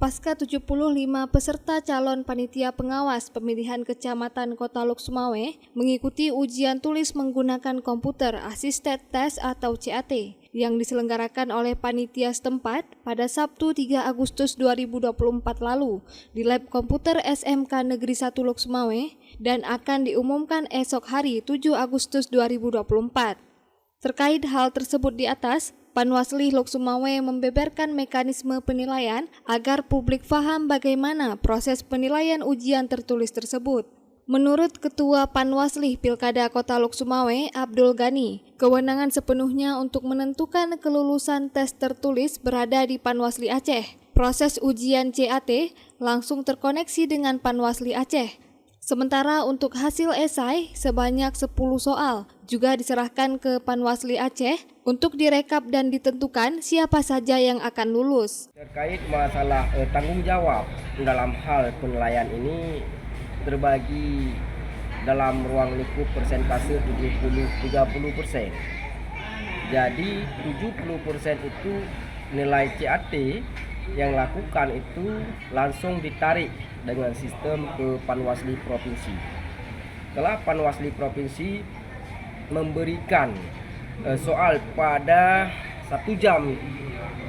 Capaska 75 peserta calon panitia pengawas pemilihan Kecamatan Kota Lok Sumawe mengikuti ujian tulis menggunakan komputer Assisted Test atau CAT yang diselenggarakan oleh panitia setempat pada Sabtu 3 Agustus 2024 lalu di Lab Komputer SMK Negeri 1 Lok Sumawe dan akan diumumkan esok hari 7 Agustus 2024. Terkait hal tersebut di atas, Panwasli Lok Sumawe membeberkan mekanisme penilaian agar publik paham bagaimana proses penilaian ujian tertulis tersebut. Menurut Ketua Panwasli Pilkada Kota Lok Sumawe, Abdul Ghani, kewenangan sepenuhnya untuk menentukan kelulusan tes tertulis berada di Panwasli Aceh. Proses ujian CAT langsung terkoneksi dengan Panwasli Aceh. Sementara untuk hasil esai sebanyak 10 soal juga diserahkan ke Panwasli Aceh untuk direkap dan ditentukan siapa saja yang akan lulus. Terkait masalah tanggung jawab dalam hal penilaian ini terbagi dalam ruang lingkup persentase 70-30%. Jadi 70% itu nilai CAT yang lakukan itu langsung ditarik dengan sistem ke Panwasli Provinsi. Setelah Panwasli Provinsi memberikan soal pada 1 jam,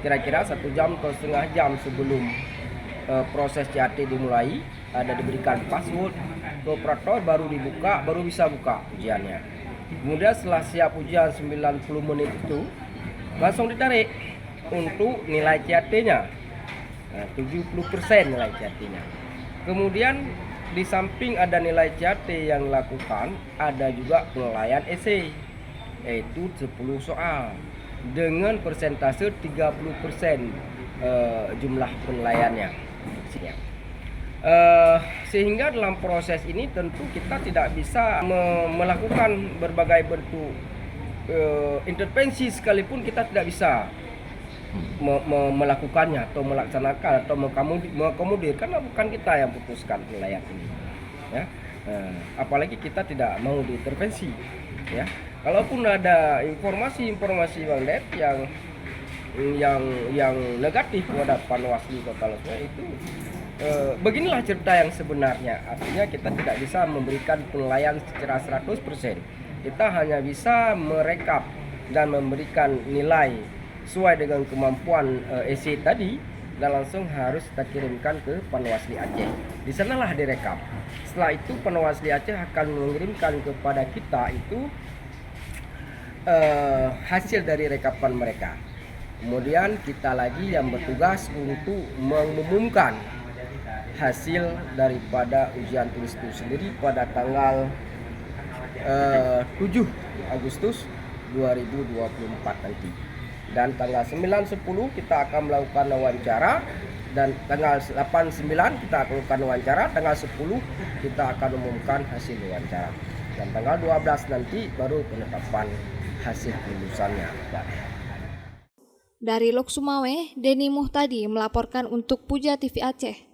kira-kira 1 jam atau setengah jam sebelum proses CAT dimulai, ada diberikan password ke operator, baru dibuka, baru bisa buka ujiannya. Kemudian setelah siap ujian 90 menit itu langsung ditarik untuk nilai CAT-nya. 70% nilai CAT-nya. Kemudian di samping ada nilai CAT yang dilakukan, ada juga penilaian esai, yaitu 10 soal dengan persentase 30% jumlah penilaiannya. Sehingga dalam proses ini tentu kita tidak bisa melakukan berbagai bentuk intervensi, sekalipun kita tidak bisa melakukannya atau melaksanakan atau mengakomodir, karena bukan kita yang putuskan penilaian ini, ya. Apalagi kita tidak mau diintervensi, ya. Kalaupun ada informasi Bang Ded yang negatif kepada Panwasli Kota Lok Sumawe itu, beginilah cerita yang sebenarnya. Artinya kita tidak bisa memberikan penilaian secara 100%. Kita hanya bisa merekap dan memberikan nilai sesuai dengan kemampuan esai tadi, dan langsung harus kita kirimkan ke Panwasli Aceh. Di sanalah direkap. Setelah itu Panwasli Aceh akan mengirimkan kepada kita itu hasil dari rekapan mereka. Kemudian kita lagi yang bertugas untuk mengumumkan hasil daripada ujian tulis itu sendiri pada tanggal 7 Agustus 2024 nanti. Dan tanggal 9-10 kita akan melakukan wawancara, dan tanggal 8-9 kita akan melakukan wawancara, tanggal 10 kita akan umumkan hasil wawancara, dan tanggal 12 nanti baru penetapan hasil kelulusannya. Dari Lok Sumawe, Denny Muhtadi melaporkan untuk Puja TV Aceh.